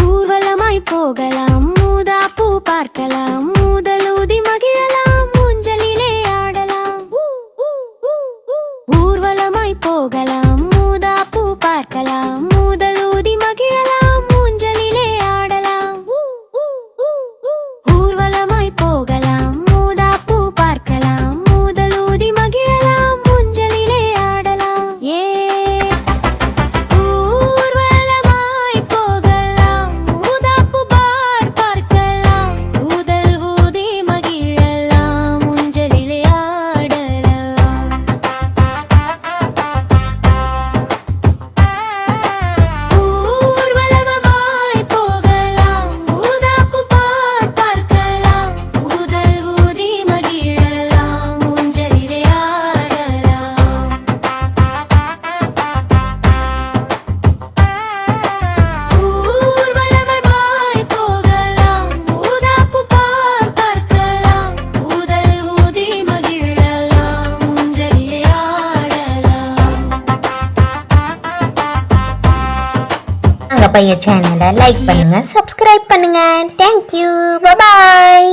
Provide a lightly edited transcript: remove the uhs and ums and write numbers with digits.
ஊர்வலமாய் போகலாம், மூதாப்பூ பார்க்கலாம், முதலூதி மகிழலாம், ஊஞ்சலிலே ஆடலாம். ஊர்வலமாய் போகலாம், மூதாப்பூ பார்க்கலாம், முதலூதி மகிழலாம், ஊஞ்சலிலே ஆடலாம். ஊர்வலமாய் போகலாம், மூதாப்பூ பார்க்கலாம், முதலூதி மகிழலாம், ஊஞ்சலிலே ஆடலாம். ஊர்வலமாய் போகலாம், மூதாப்பூ பார்க்கலாம், முதல் ஊதி மகிழலாம், ஊஞ்சலிலே ஆடலாம். ஊர்வலமாய் போகலாம், மூதாப்பூ பார்க்கலாம், முதல் ஊதி மகிழலாம், ஊஞ்சலிலே ஆடலாம். ஊர்வலமாய் போகலாம், மூதாப்பூ பார்க்கலாம், முதல் ஊதி மகிழலாம், ஊஞ்சலிலே ஆடலாம். நாங்க பைய சேனலை லைக் பண்ணுங்க, சப்ஸ்கிரைப் பண்ணுங்க. தேங்க்யூ, பாய்.